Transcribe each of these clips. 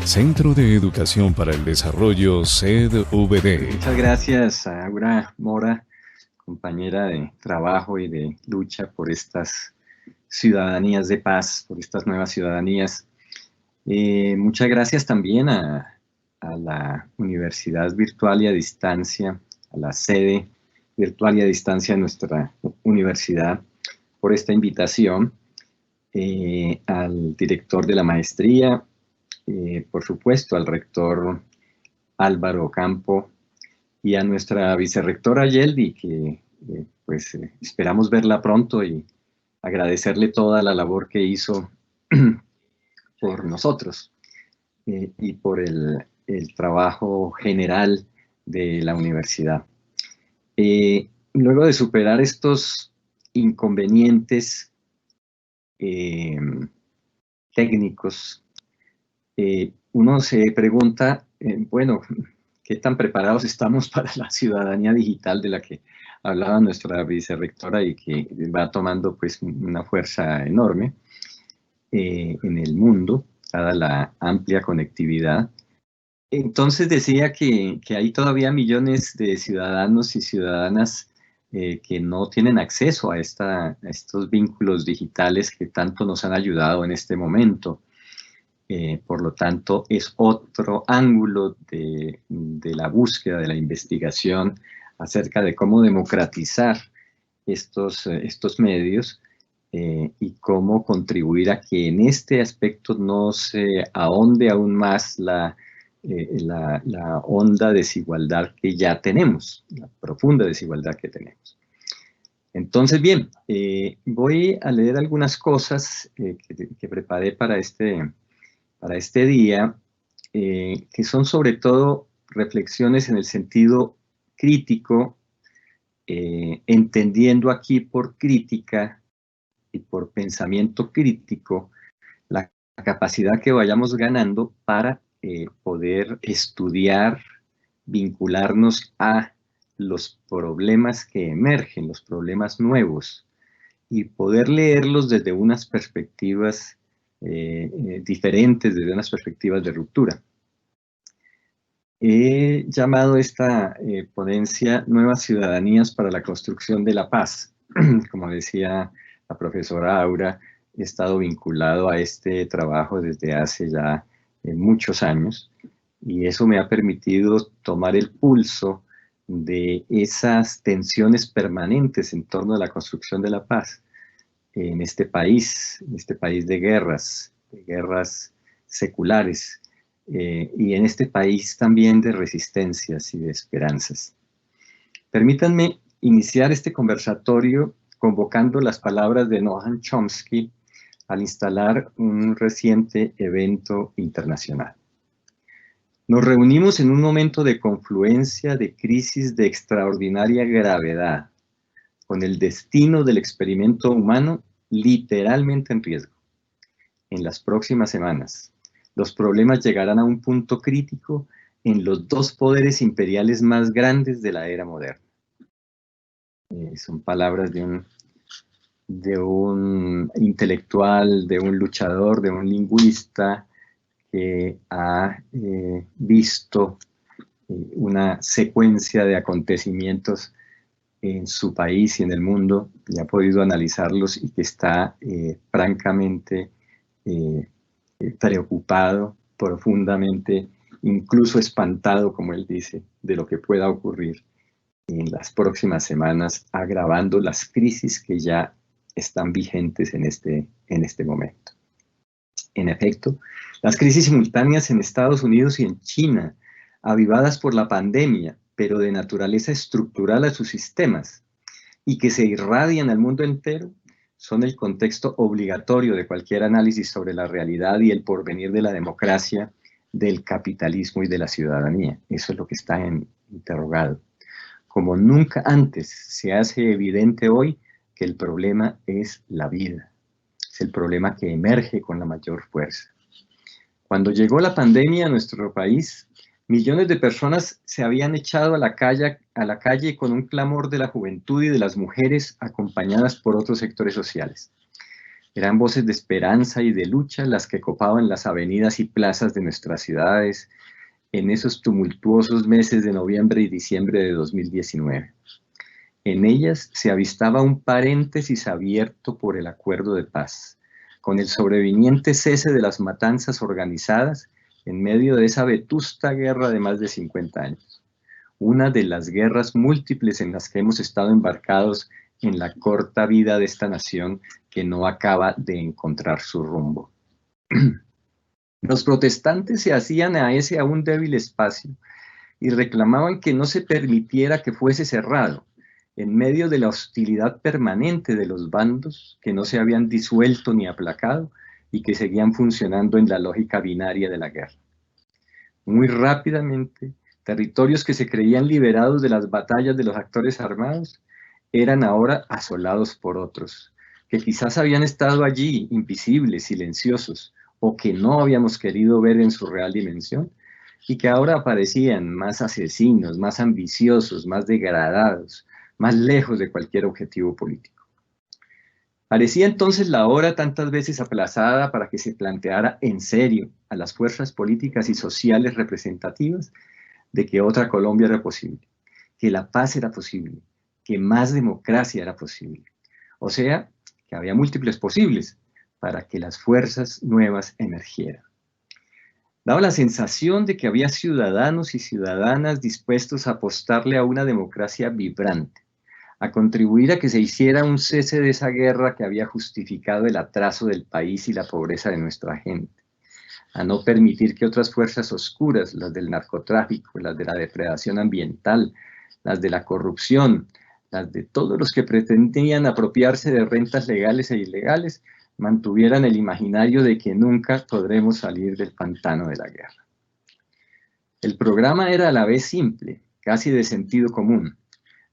Centro de Educación para el Desarrollo, CEDVD. Muchas gracias a Aura Mora, compañera de trabajo y de lucha por estas ciudadanías de paz, por estas nuevas ciudadanías. Muchas gracias también a la Universidad Virtual y a Distancia, a la sede virtual y a distancia de nuestra universidad por esta invitación, al director de la maestría, por supuesto al rector Álvaro Campo y a nuestra vicerrectora Yeldi, que esperamos verla pronto y agradecerle toda la labor que hizo por nosotros y por el trabajo general de la universidad. Luego de superar estos inconvenientes técnicos, uno se pregunta, bueno, ¿qué tan preparados estamos para la ciudadanía digital de la que hablaba nuestra vicerrectora y que va tomando pues una fuerza enorme en el mundo, dada la amplia conectividad? Entonces decía que hay todavía millones de ciudadanos y ciudadanas que no tienen acceso a estos vínculos digitales que tanto nos han ayudado en este momento. Por lo tanto, es otro ángulo de la búsqueda, de la investigación acerca de cómo democratizar estos medios y cómo contribuir a que en este aspecto no se ahonde aún más la honda desigualdad que ya tenemos, la profunda desigualdad que tenemos. Entonces, bien, voy a leer algunas cosas que preparé para este día, que son sobre todo reflexiones en el sentido crítico, entendiendo aquí por crítica y por pensamiento crítico la capacidad que vayamos ganando para poder estudiar, vincularnos a los problemas que emergen, los problemas nuevos, y poder leerlos desde unas perspectivas diferentes, desde unas perspectivas de ruptura. He llamado esta ponencia Nuevas Ciudadanías para la Construcción de la Paz. Como decía la profesora Aura, he estado vinculado a este trabajo desde hace ya muchos años, y eso me ha permitido tomar el pulso de esas tensiones permanentes en torno a la construcción de la paz en este país de guerras seculares, y en este país también de resistencias y de esperanzas. Permítanme iniciar este conversatorio convocando las palabras de Noam Chomsky al instalar un reciente evento internacional. Nos reunimos en un momento de confluencia de crisis de extraordinaria gravedad, con el destino del experimento humano literalmente en riesgo. En las próximas semanas, los problemas llegarán a un punto crítico en los dos poderes imperiales más grandes de la era moderna. Son palabras de un intelectual, de un luchador, de un lingüista que ha visto una secuencia de acontecimientos en su país y en el mundo, y ha podido analizarlos, y que está francamente preocupado, profundamente, incluso espantado, como él dice, de lo que pueda ocurrir en las próximas semanas, agravando las crisis que ya están vigentes en este momento. En efecto, las crisis simultáneas en Estados Unidos y en China, avivadas por la pandemia, pero de naturaleza estructural a sus sistemas, y que se irradian al mundo entero, son el contexto obligatorio de cualquier análisis sobre la realidad y el porvenir de la democracia, del capitalismo y de la ciudadanía. Eso es lo que está interrogado. Como nunca antes se hace evidente hoy que el problema es la vida. Es el problema que emerge con la mayor fuerza. Cuando llegó la pandemia a nuestro país, millones de personas se habían echado a la calle con un clamor de la juventud y de las mujeres, acompañadas por otros sectores sociales. Eran voces de esperanza y de lucha las que copaban las avenidas y plazas de nuestras ciudades en esos tumultuosos meses de noviembre y diciembre de 2019. En ellas se avistaba un paréntesis abierto por el acuerdo de paz, con el sobreviniente cese de las matanzas organizadas en medio de esa vetusta guerra de más de 50 años. Una de las guerras múltiples en las que hemos estado embarcados en la corta vida de esta nación que no acaba de encontrar su rumbo. Los protestantes se hacían a ese aún débil espacio y reclamaban que no se permitiera que fuese cerrado, en medio de la hostilidad permanente de los bandos que no se habían disuelto ni aplacado y que seguían funcionando en la lógica binaria de la guerra. Muy rápidamente, territorios que se creían liberados de las batallas de los actores armados eran ahora asolados por otros, que quizás habían estado allí, invisibles, silenciosos, o que no habíamos querido ver en su real dimensión, y que ahora aparecían más asesinos, más ambiciosos, más degradados, más lejos de cualquier objetivo político. Parecía entonces la hora tantas veces aplazada para que se planteara en serio a las fuerzas políticas y sociales representativas de que otra Colombia era posible, que la paz era posible, que más democracia era posible. O sea, que había múltiples posibles para que las fuerzas nuevas emergieran. Daba la sensación de que había ciudadanos y ciudadanas dispuestos a apostarle a una democracia vibrante, a contribuir a que se hiciera un cese de esa guerra que había justificado el atraso del país y la pobreza de nuestra gente, a no permitir que otras fuerzas oscuras, las del narcotráfico, las de la depredación ambiental, las de la corrupción, las de todos los que pretendían apropiarse de rentas legales e ilegales, mantuvieran el imaginario de que nunca podremos salir del pantano de la guerra. El programa era a la vez simple, casi de sentido común,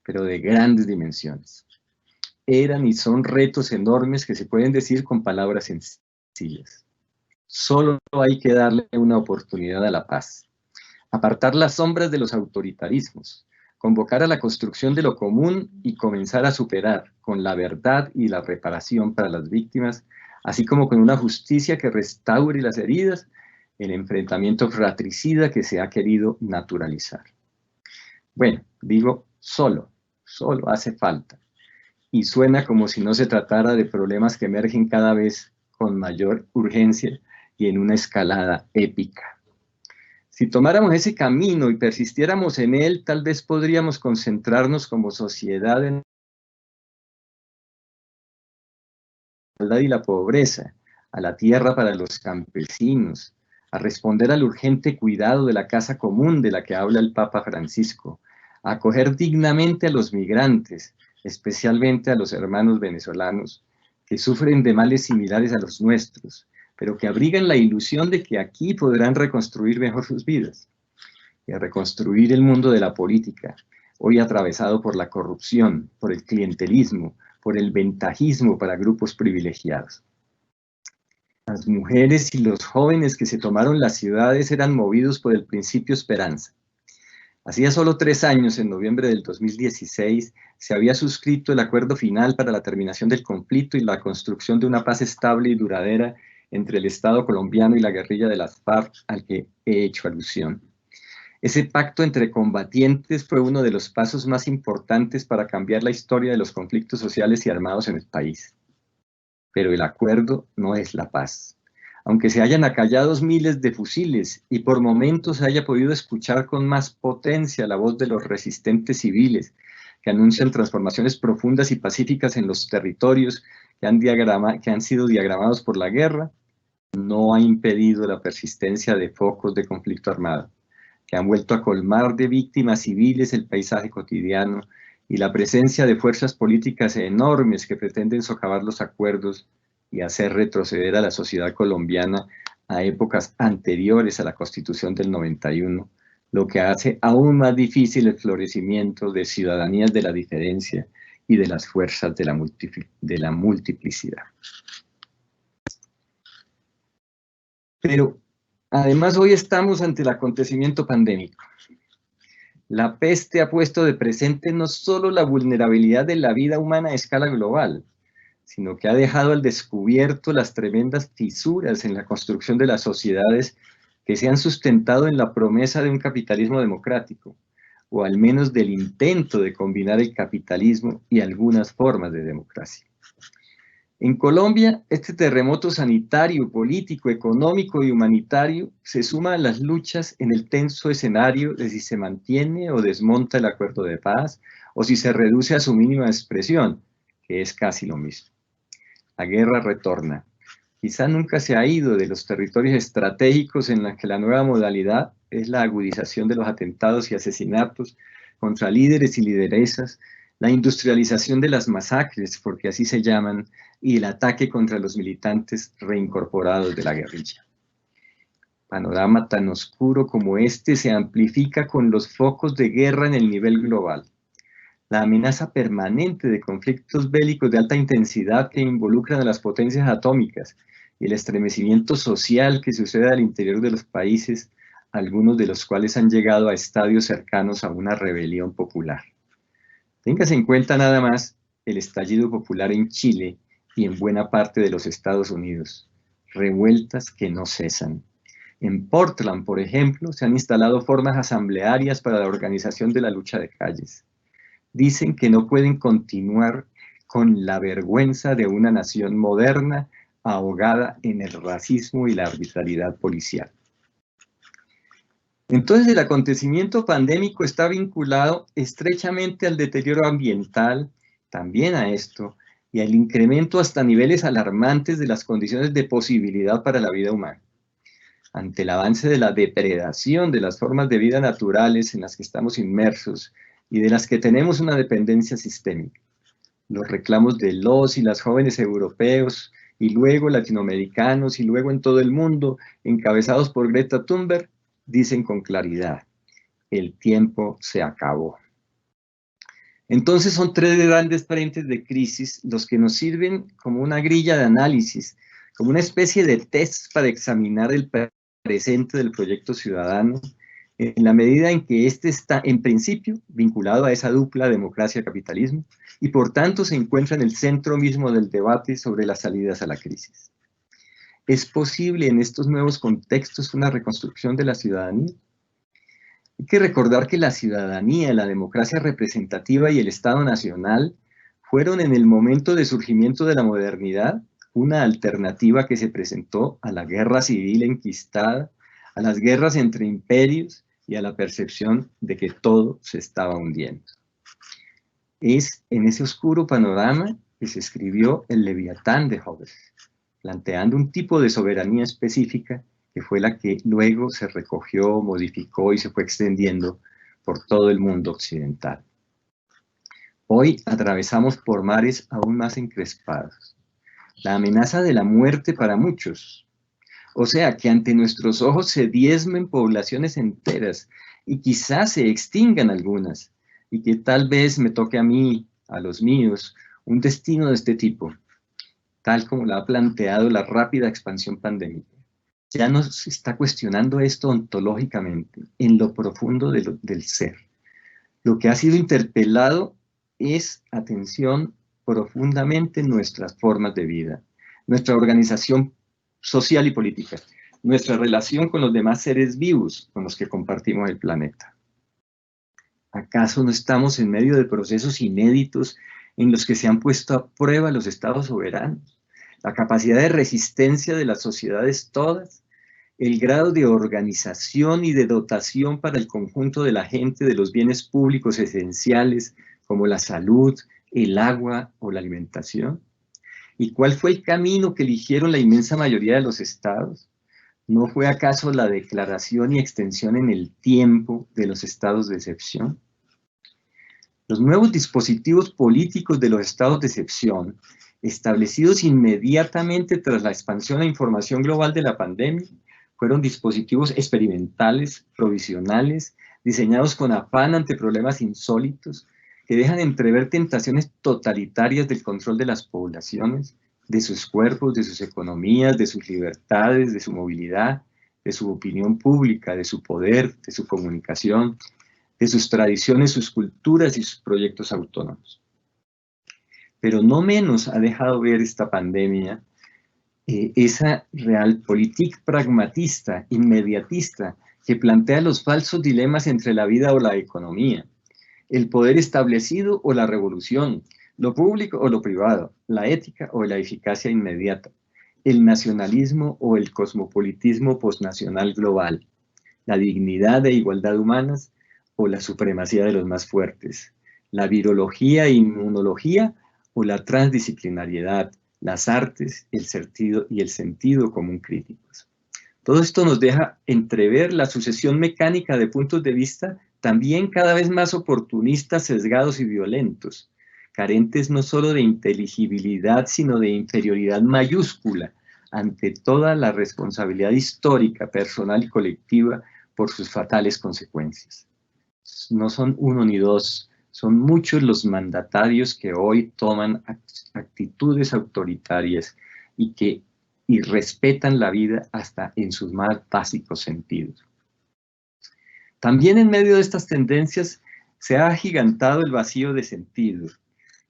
pero de grandes dimensiones. Eran y son retos enormes que se pueden decir con palabras sencillas. Solo hay que darle una oportunidad a la paz, apartar las sombras de los autoritarismos, convocar a la construcción de lo común y comenzar a superar con la verdad y la reparación para las víctimas, así como con una justicia que restaure las heridas, el enfrentamiento fratricida que se ha querido naturalizar. Bueno, digo solo hace falta. Y suena como si no se tratara de problemas que emergen cada vez con mayor urgencia y en una escalada épica. Si tomáramos ese camino y persistiéramos en él, tal vez podríamos concentrarnos como sociedad en la igualdad y la pobreza, a la tierra para los campesinos, a responder al urgente cuidado de la casa común de la que habla el Papa Francisco, a acoger dignamente a los migrantes, especialmente a los hermanos venezolanos, que sufren de males similares a los nuestros, pero que abrigan la ilusión de que aquí podrán reconstruir mejor sus vidas, y a reconstruir el mundo de la política, hoy atravesado por la corrupción, por el clientelismo, por el ventajismo para grupos privilegiados. Las mujeres y los jóvenes que se tomaron las ciudades eran movidos por el principio esperanza. Hacía solo 3 años, en noviembre del 2016, se había suscrito el acuerdo final para la terminación del conflicto y la construcción de una paz estable y duradera entre el Estado colombiano y la guerrilla de las FARC, al que he hecho alusión. Ese pacto entre combatientes fue uno de los pasos más importantes para cambiar la historia de los conflictos sociales y armados en el país. Pero el acuerdo no es la paz. Aunque se hayan acallados miles de fusiles y por momentos se haya podido escuchar con más potencia la voz de los resistentes civiles que anuncian transformaciones profundas y pacíficas en los territorios que han sido diagramados por la guerra, no ha impedido la persistencia de focos de conflicto armado, que han vuelto a colmar de víctimas civiles el paisaje cotidiano y la presencia de fuerzas políticas enormes que pretenden socavar los acuerdos y hacer retroceder a la sociedad colombiana a épocas anteriores a la Constitución del 91, lo que hace aún más difícil el florecimiento de ciudadanías de la diferencia y de las fuerzas de la multiplicidad. Pero además hoy estamos ante el acontecimiento pandémico. La peste ha puesto de presente no solo la vulnerabilidad de la vida humana a escala global, sino que ha dejado al descubierto las tremendas fisuras en la construcción de las sociedades que se han sustentado en la promesa de un capitalismo democrático, o al menos del intento de combinar el capitalismo y algunas formas de democracia. En Colombia, este terremoto sanitario, político, económico y humanitario se suma a las luchas en el tenso escenario de si se mantiene o desmonta el acuerdo de paz, o si se reduce a su mínima expresión, que es casi lo mismo. La guerra retorna. Quizá nunca se ha ido de los territorios estratégicos en los que la nueva modalidad es la agudización de los atentados y asesinatos contra líderes y lideresas, la industrialización de las masacres, porque así se llaman, y el ataque contra los militantes reincorporados de la guerrilla. Panorama tan oscuro como este se amplifica con los focos de guerra en el nivel global. La amenaza permanente de conflictos bélicos de alta intensidad que involucran a las potencias atómicas y el estremecimiento social que sucede al interior de los países, algunos de los cuales han llegado a estadios cercanos a una rebelión popular. Téngase en cuenta nada más el estallido popular en Chile y en buena parte de los Estados Unidos. Revueltas que no cesan. En Portland, por ejemplo, se han instalado formas asamblearias para la organización de la lucha de calles. Dicen que no pueden continuar con la vergüenza de una nación moderna ahogada en el racismo y la arbitrariedad policial. Entonces, el acontecimiento pandémico está vinculado estrechamente al deterioro ambiental, también a esto, y al incremento hasta niveles alarmantes de las condiciones de posibilidad para la vida humana. Ante el avance de la depredación de las formas de vida naturales en las que estamos inmersos y de las que tenemos una dependencia sistémica, los reclamos de los y las jóvenes europeos, y luego latinoamericanos, y luego en todo el mundo, encabezados por Greta Thunberg, dicen con claridad: el tiempo se acabó. Entonces son tres grandes frentes de crisis los que nos sirven como una grilla de análisis, como una especie de test para examinar el presente del proyecto ciudadano, en la medida en que éste está, en principio, vinculado a esa dupla democracia-capitalismo, y por tanto se encuentra en el centro mismo del debate sobre las salidas a la crisis. ¿Es posible en estos nuevos contextos una reconstrucción de la ciudadanía? Hay que recordar que la ciudadanía, la democracia representativa y el Estado Nacional fueron en el momento de surgimiento de la modernidad una alternativa que se presentó a la guerra civil enquistada, a las guerras entre imperios y a la percepción de que todo se estaba hundiendo. Es en ese oscuro panorama que se escribió el Leviatán de Hobbes, planteando un tipo de soberanía específica que fue la que luego se recogió, modificó y se fue extendiendo por todo el mundo occidental. Hoy atravesamos por mares aún más encrespados. La amenaza de la muerte para muchos. O sea, que ante nuestros ojos se diezmen poblaciones enteras y quizás se extingan algunas, y que tal vez me toque a mí, a los míos, un destino de este tipo, tal como lo ha planteado la rápida expansión pandémica. Ya nos está cuestionando esto ontológicamente, en lo profundo del ser. Lo que ha sido interpelado es, atención, profundamente nuestras formas de vida, nuestra organización social y política, nuestra relación con los demás seres vivos con los que compartimos el planeta. ¿Acaso no estamos en medio de procesos inéditos en los que se han puesto a prueba los estados soberanos, la capacidad de resistencia de las sociedades todas, el grado de organización y de dotación para el conjunto de la gente de los bienes públicos esenciales como la salud, el agua o la alimentación? ¿Y cuál fue el camino que eligieron la inmensa mayoría de los estados? ¿No fue acaso la declaración y extensión en el tiempo de los estados de excepción? Los nuevos dispositivos políticos de los estados de excepción, establecidos inmediatamente tras la expansión e información global de la pandemia, fueron dispositivos experimentales, provisionales, diseñados con afán ante problemas insólitos, que dejan entrever tentaciones totalitarias del control de las poblaciones, de sus cuerpos, de sus economías, de sus libertades, de su movilidad, de su opinión pública, de su poder, de su comunicación, de sus tradiciones, sus culturas y sus proyectos autónomos. pero no menos ha dejado ver esta pandemia esa realpolitik pragmatista, inmediatista, que plantea los falsos dilemas entre la vida o la economía, el poder establecido o la revolución, lo público o lo privado, la ética o la eficacia inmediata, el nacionalismo o el cosmopolitismo posnacional global, la dignidad e igualdad humanas o la supremacía de los más fuertes, la virología e inmunología o la transdisciplinariedad, las artes, el sentido común críticos. Todo esto nos deja entrever la sucesión mecánica de puntos de vista también cada vez más oportunistas, sesgados y violentos, carentes no solo de inteligibilidad, sino de inferioridad mayúscula ante toda la responsabilidad histórica, personal y colectiva por sus fatales consecuencias. No son uno ni dos, son muchos los mandatarios que hoy toman actitudes autoritarias y respetan la vida hasta en sus más básicos sentidos. También en medio de estas tendencias se ha agigantado el vacío de sentido,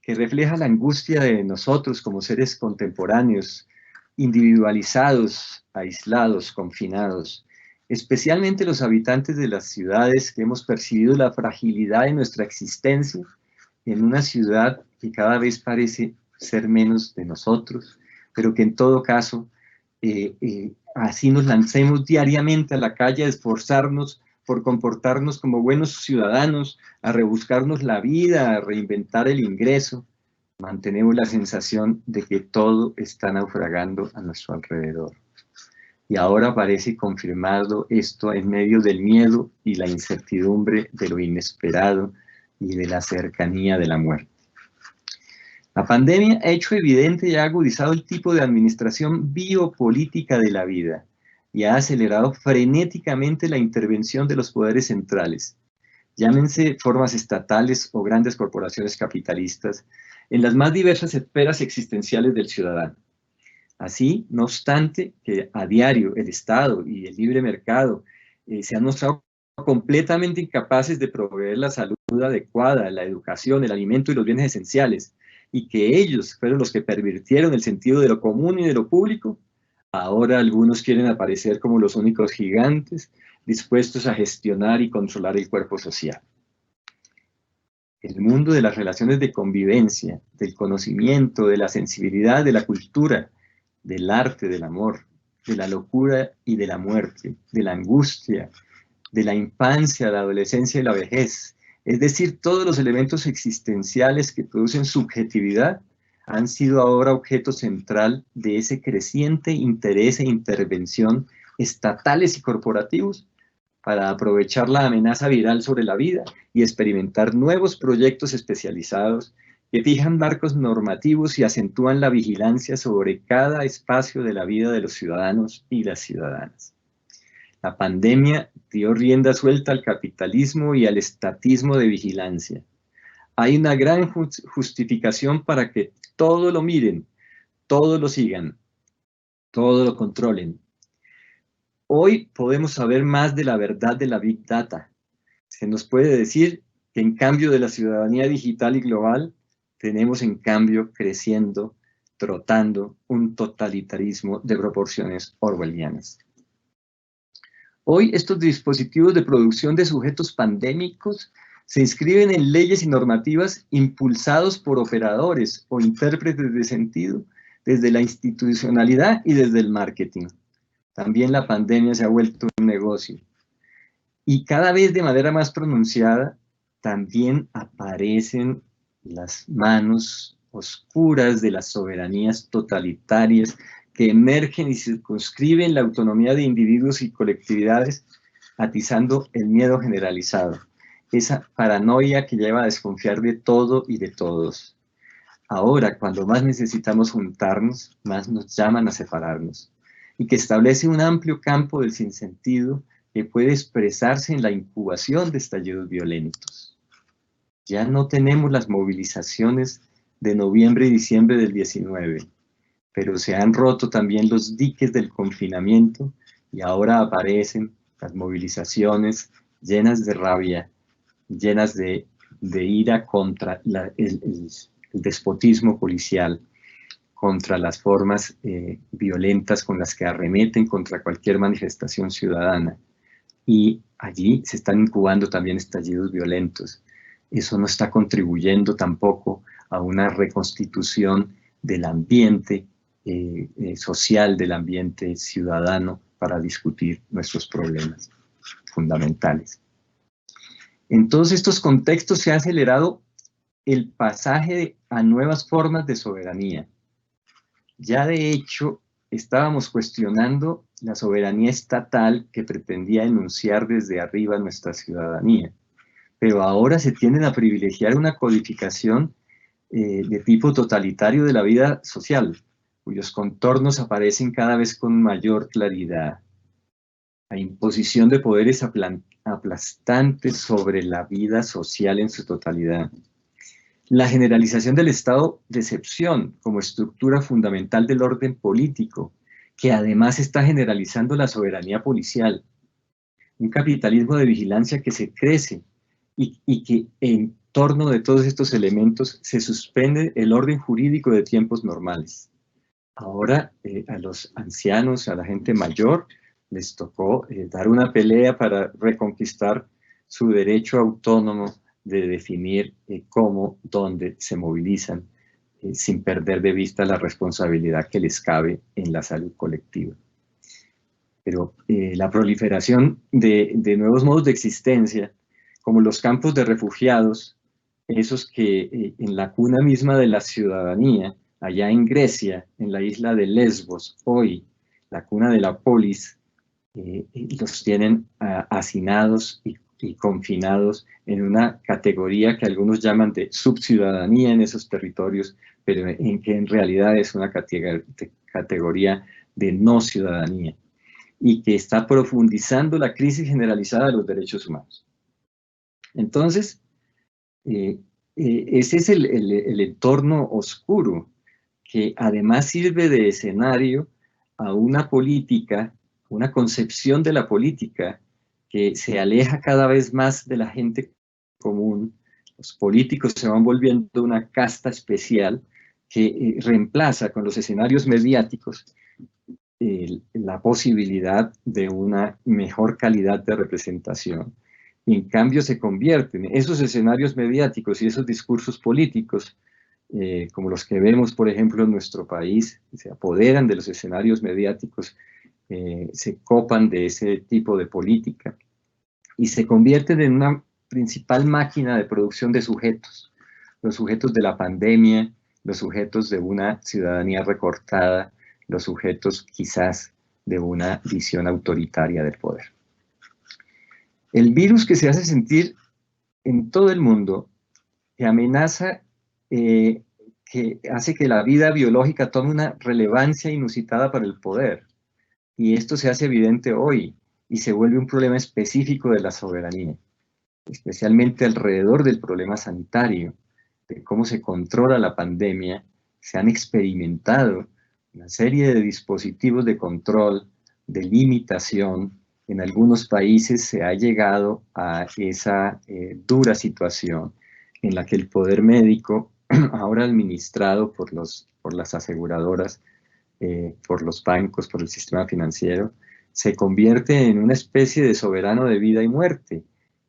que refleja la angustia de nosotros como seres contemporáneos, individualizados, aislados, confinados, especialmente los habitantes de las ciudades que hemos percibido la fragilidad de nuestra existencia en una ciudad que cada vez parece ser menos de nosotros, pero que en todo caso, así nos lancemos diariamente a la calle a esforzarnos por comportarnos como buenos ciudadanos, a rebuscarnos la vida, a reinventar el ingreso, mantenemos la sensación de que todo está naufragando a nuestro alrededor. Y ahora parece confirmado esto en medio del miedo y la incertidumbre de lo inesperado y de la cercanía de la muerte. La pandemia ha hecho evidente y ha agudizado el tipo de administración biopolítica de la vida y ha acelerado frenéticamente la intervención de los poderes centrales, llámense formas estatales o grandes corporaciones capitalistas, en las más diversas esferas existenciales del ciudadano. Así, no obstante que a diario el Estado y el libre mercado se han mostrado completamente incapaces de proveer la salud adecuada, la educación, el alimento y los bienes esenciales, y que ellos fueron los que pervirtieron el sentido de lo común y de lo público, ahora algunos quieren aparecer como los únicos gigantes dispuestos a gestionar y controlar el cuerpo social. El mundo de las relaciones de convivencia, del conocimiento, de la sensibilidad, de la cultura, del arte, del amor, de la locura y de la muerte, de la angustia, de la infancia, la adolescencia y la vejez, es decir, todos los elementos existenciales que producen subjetividad, han sido ahora objeto central de ese creciente interés e intervención estatales y corporativos para aprovechar la amenaza viral sobre la vida y experimentar nuevos proyectos especializados que fijan marcos normativos y acentúan la vigilancia sobre cada espacio de la vida de los ciudadanos y las ciudadanas. La pandemia dio rienda suelta al capitalismo y al estatismo de vigilancia. Hay una gran justificación para que todo lo miren, todo lo sigan, todo lo controlen. Hoy podemos saber más de la verdad de la Big Data. Se nos puede decir que en cambio de la ciudadanía digital y global, tenemos en cambio creciendo, trotando un totalitarismo de proporciones orwellianas. Hoy estos dispositivos de producción de sujetos pandémicos se inscriben en leyes y normativas impulsados por operadores o intérpretes de sentido desde la institucionalidad y desde el marketing. También la pandemia se ha vuelto un negocio. Y cada vez de manera más pronunciada también aparecen las manos oscuras de las soberanías totalitarias que emergen y circunscriben la autonomía de individuos y colectividades, atizando el miedo generalizado, esa paranoia que lleva a desconfiar de todo y de todos. Ahora, cuando más necesitamos juntarnos, más nos llaman a separarnos, y que establece un amplio campo del sinsentido que puede expresarse en la incubación de estallidos violentos. Ya no tenemos las movilizaciones de noviembre y diciembre del 19, pero se han roto también los diques del confinamiento y ahora aparecen las movilizaciones llenas de rabia, llenas de ira contra el despotismo policial, contra las formas violentas con las que arremeten contra cualquier manifestación ciudadana. Y allí se están incubando también estallidos violentos. Eso no está contribuyendo tampoco a una reconstitución del ambiente social, del ambiente ciudadano para discutir nuestros problemas fundamentales. En todos estos contextos se ha acelerado el pasaje a nuevas formas de soberanía. Ya de hecho, estábamos cuestionando la soberanía estatal que pretendía enunciar desde arriba nuestra ciudadanía, pero ahora se tienden a privilegiar una codificación de tipo totalitario de la vida social, cuyos contornos aparecen cada vez con mayor claridad. La imposición de poderes aplastantes sobre la vida social en su totalidad. La generalización del estado de excepción como estructura fundamental del orden político, que además está generalizando la soberanía policial. Un capitalismo de vigilancia que se crece y que en torno de todos estos elementos se suspende el orden jurídico de tiempos normales. Ahora a los ancianos, a la gente mayor, les tocó dar una pelea para reconquistar su derecho autónomo de definir cómo, dónde se movilizan, sin perder de vista la responsabilidad que les cabe en la salud colectiva. Pero la proliferación de nuevos modos de existencia, como los campos de refugiados, esos que en la cuna misma de la ciudadanía, allá en Grecia, en la isla de Lesbos, hoy, la cuna de la polis, los tienen hacinados y confinados en una categoría que algunos llaman de subciudadanía en esos territorios, pero en que en realidad es una categoría de no ciudadanía y que está profundizando la crisis generalizada de los derechos humanos. Entonces, ese es el entorno oscuro que además sirve de escenario a una política, una concepción de la política que se aleja cada vez más de la gente común. Los políticos se van volviendo una casta especial que reemplaza con los escenarios mediáticos la posibilidad de una mejor calidad de representación. Y en cambio se convierten esos escenarios mediáticos y esos discursos políticos, como los que vemos, por ejemplo, en nuestro país, se apoderan de los escenarios mediáticos, se copan de ese tipo de política y se convierten en una principal máquina de producción de sujetos, los sujetos de la pandemia, los sujetos de una ciudadanía recortada, los sujetos quizás de una visión autoritaria del poder. El virus que se hace sentir en todo el mundo, que amenaza, que hace que la vida biológica tome una relevancia inusitada para el poder. Y esto se hace evidente hoy y se vuelve un problema específico de la soberanía, especialmente alrededor del problema sanitario, de cómo se controla la pandemia. Se han experimentado una serie de dispositivos de control, de limitación. En algunos países se ha llegado a esa dura situación en la que el poder médico, ahora administrado por las aseguradoras, por los bancos, por el sistema financiero, se convierte en una especie de soberano de vida y muerte,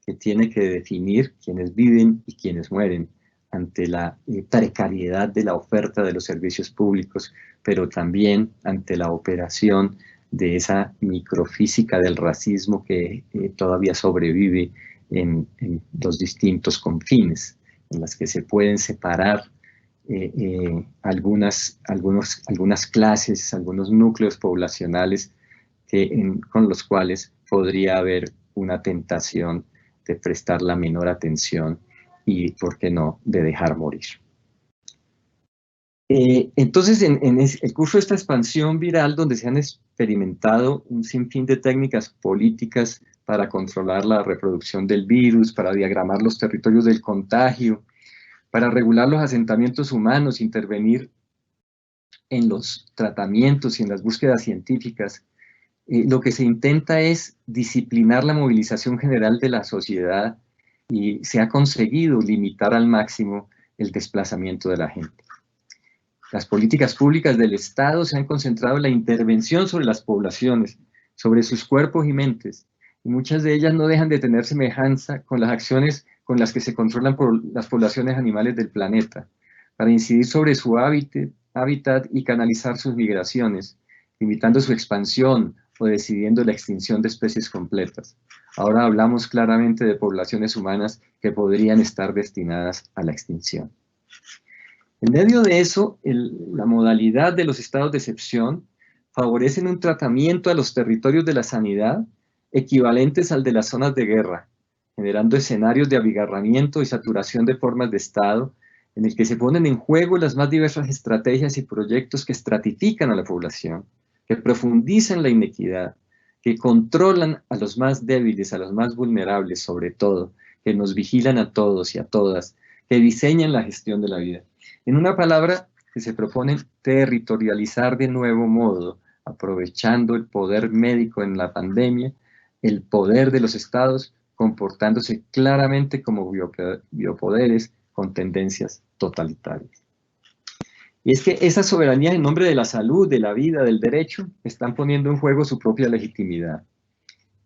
que tiene que definir quiénes viven y quiénes mueren ante la precariedad de la oferta de los servicios públicos, pero también ante la operación de esa microfísica del racismo que todavía sobrevive en los distintos confines, en las que se pueden separar algunas clases, algunos núcleos poblacionales con los cuales podría haber una tentación de prestar la menor atención y, ¿por qué no?, de dejar morir. Entonces, en el curso de esta expansión viral, donde se han experimentado un sinfín de técnicas políticas para controlar la reproducción del virus, para diagramar los territorios del contagio, para regular los asentamientos humanos, intervenir en los tratamientos y en las búsquedas científicas, lo que se intenta es disciplinar la movilización general de la sociedad y se ha conseguido limitar al máximo el desplazamiento de la gente. Las políticas públicas del Estado se han concentrado en la intervención sobre las poblaciones, sobre sus cuerpos y mentes, y muchas de ellas no dejan de tener semejanza con las acciones con las que se controlan por las poblaciones animales del planeta, para incidir sobre su hábitat y canalizar sus migraciones, limitando su expansión o decidiendo la extinción de especies completas. Ahora hablamos claramente de poblaciones humanas que podrían estar destinadas a la extinción. En medio de eso, la modalidad de los estados de excepción favorecen un tratamiento a los territorios de la sanidad equivalentes al de las zonas de guerra, generando escenarios de abigarramiento y saturación de formas de Estado, en el que se ponen en juego las más diversas estrategias y proyectos que estratifican a la población, que profundizan la inequidad, que controlan a los más débiles, a los más vulnerables sobre todo, que nos vigilan a todos y a todas, que diseñan la gestión de la vida. En una palabra, que se proponen territorializar de nuevo modo, aprovechando el poder médico en la pandemia, el poder de los estados, comportándose claramente como biopoderes con tendencias totalitarias. Y es que esas soberanías en nombre de la salud, de la vida, del derecho, están poniendo en juego su propia legitimidad.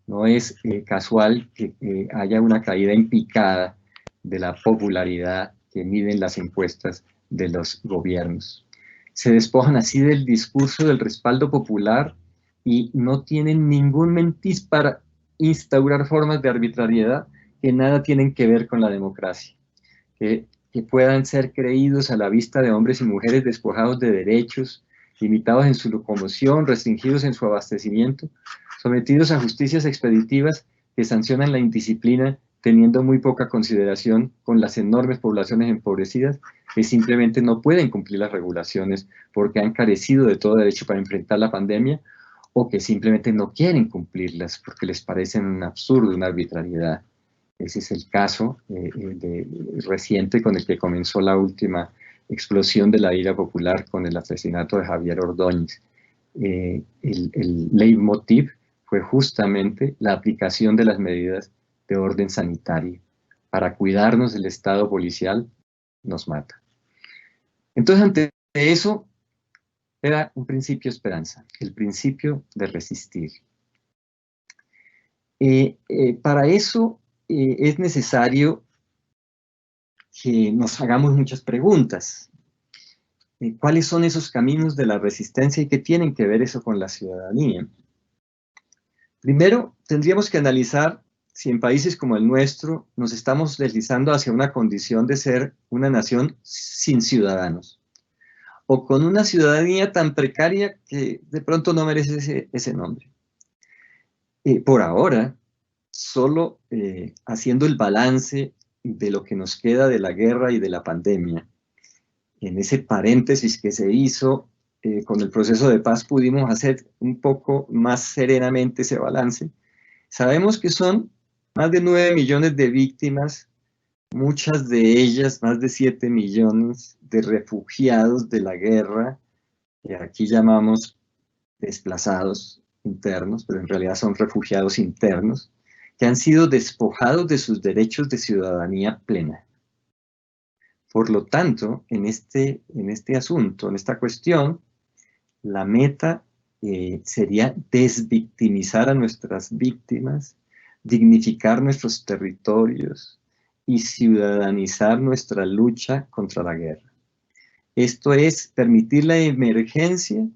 No es casual que haya una caída en picada de la popularidad que miden las encuestas de los gobiernos. Se despojan así del discurso del respaldo popular y no tienen ningún mentiz para instaurar formas de arbitrariedad que nada tienen que ver con la democracia, que puedan ser creídos a la vista de hombres y mujeres despojados de derechos, limitados en su locomoción, restringidos en su abastecimiento, sometidos a justicias expeditivas que sancionan la indisciplina, teniendo muy poca consideración con las enormes poblaciones empobrecidas que simplemente no pueden cumplir las regulaciones porque han carecido de todo derecho para enfrentar la pandemia o que simplemente no quieren cumplirlas porque les parecen un absurdo, una arbitrariedad. Ese es el caso reciente con el que comenzó la última explosión de la ira popular con el asesinato de Javier Ordóñez. El leitmotiv fue justamente la aplicación de las medidas de orden sanitario. Para cuidarnos del Estado policial, nos mata. Entonces, ante eso, era un principio de esperanza, el principio de resistir. Para eso es necesario que nos hagamos muchas preguntas. ¿Cuáles son esos caminos de la resistencia y qué tienen que ver eso con la ciudadanía? Primero, tendríamos que analizar si en países como el nuestro nos estamos deslizando hacia una condición de ser una nación sin ciudadanos, o con una ciudadanía tan precaria que de pronto no merece ese nombre. Por ahora, solo haciendo el balance de lo que nos queda de la guerra y de la pandemia, en ese paréntesis que se hizo con el proceso de paz pudimos hacer un poco más serenamente ese balance. Sabemos que son más de 9 millones de víctimas, muchas de ellas, más de 7 millones de refugiados de la guerra, que aquí llamamos desplazados internos, pero en realidad son refugiados internos, que han sido despojados de sus derechos de ciudadanía plena. Por lo tanto, en este asunto, en esta cuestión, la meta sería desvictimizar a nuestras víctimas, dignificar nuestros territorios y ciudadanizar nuestra lucha contra la guerra. Esto es permitir la emergencia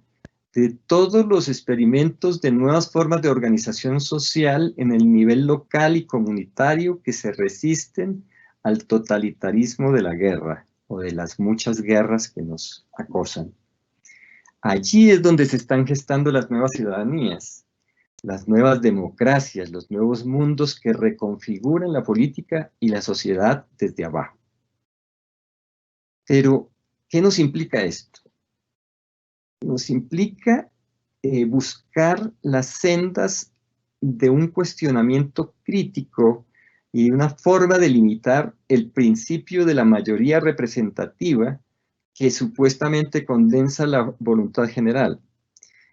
de todos los experimentos de nuevas formas de organización social en el nivel local y comunitario que se resisten al totalitarismo de la guerra o de las muchas guerras que nos acosan. Allí es donde se están gestando las nuevas ciudadanías, las nuevas democracias, los nuevos mundos que reconfiguran la política y la sociedad desde abajo. Pero, ¿qué nos implica esto? Nos implica buscar las sendas de un cuestionamiento crítico y una forma de limitar el principio de la mayoría representativa que supuestamente condensa la voluntad general.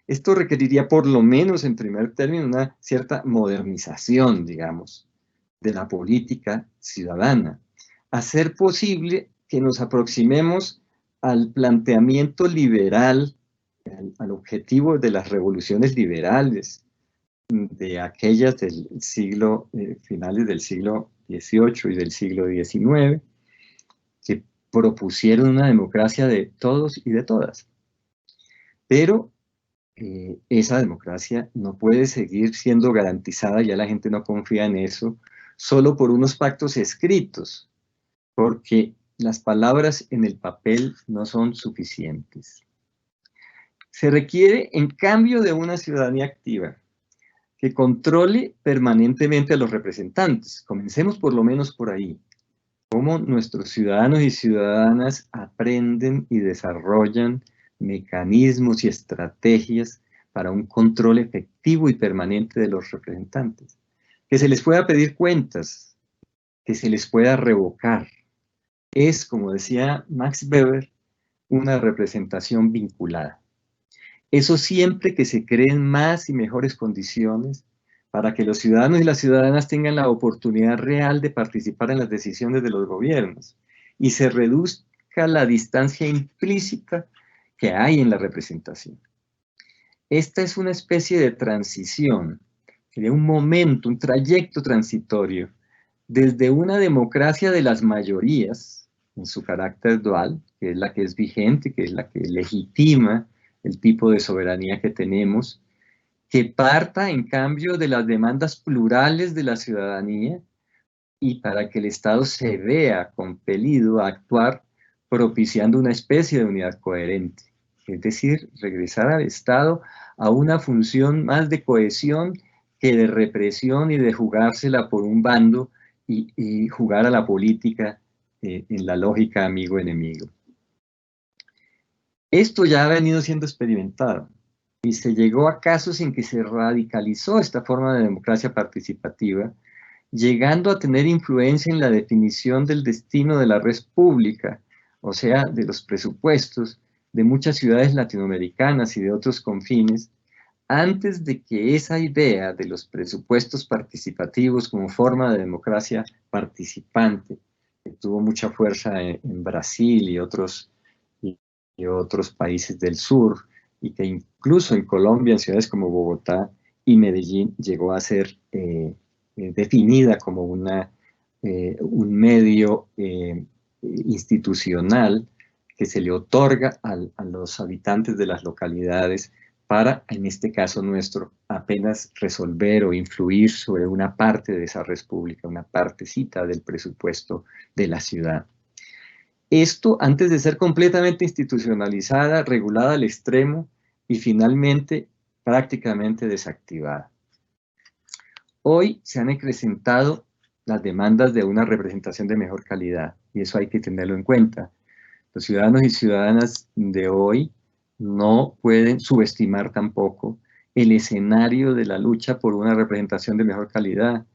Esto requeriría por lo menos en primer término una cierta modernización, digamos, de la política ciudadana. Hacer posible que nos aproximemos al planteamiento liberal, al objetivo de las revoluciones liberales, de aquellas del siglo, finales del siglo XVIII y del siglo XIX, que propusieron una democracia de todos y de todas. Pero esa democracia no puede seguir siendo garantizada, ya la gente no confía en eso, solo por unos pactos escritos, porque las palabras en el papel no son suficientes. Se requiere, en cambio, de una ciudadanía activa, que controle permanentemente a los representantes. Comencemos por lo menos por ahí. Cómo nuestros ciudadanos y ciudadanas aprenden y desarrollan mecanismos y estrategias para un control efectivo y permanente de los representantes. Que se les pueda pedir cuentas, que se les pueda revocar. Es, como decía Max Weber, una representación vinculada. Eso siempre que se creen más y mejores condiciones para que los ciudadanos y las ciudadanas tengan la oportunidad real de participar en las decisiones de los gobiernos y se reduzca la distancia implícita que hay en la representación. Esta es una especie de transición, de un momento, un trayecto transitorio, desde una democracia de las mayorías, en su carácter dual, que es la que es vigente, que es la que legitima el tipo de soberanía que tenemos, que parta en cambio de las demandas plurales de la ciudadanía y para que el Estado se vea compelido a actuar propiciando una especie de unidad coherente. Es decir, regresar al Estado a una función más de cohesión que de represión y de jugársela por un bando y jugar a la política en la lógica amigo-enemigo. Esto ya ha venido siendo experimentado y se llegó a casos en que se radicalizó esta forma de democracia participativa, llegando a tener influencia en la definición del destino de la red pública, o sea, de los presupuestos de muchas ciudades latinoamericanas y de otros confines, antes de que esa idea de los presupuestos participativos como forma de democracia participante, que tuvo mucha fuerza en Brasil y otros países del sur, y que incluso en Colombia, en ciudades como Bogotá y Medellín, llegó a ser definida como un medio institucional que se le otorga a los habitantes de las localidades para, en este caso nuestro, apenas resolver o influir sobre una parte de esa red pública, una partecita del presupuesto de la ciudad. Esto antes de ser completamente institucionalizada, regulada al extremo y finalmente prácticamente desactivada. Hoy se han acrecentado las demandas de una representación de mejor calidad y eso hay que tenerlo en cuenta. Los ciudadanos y ciudadanas de hoy no pueden subestimar tampoco el escenario de la lucha por una representación de mejor calidad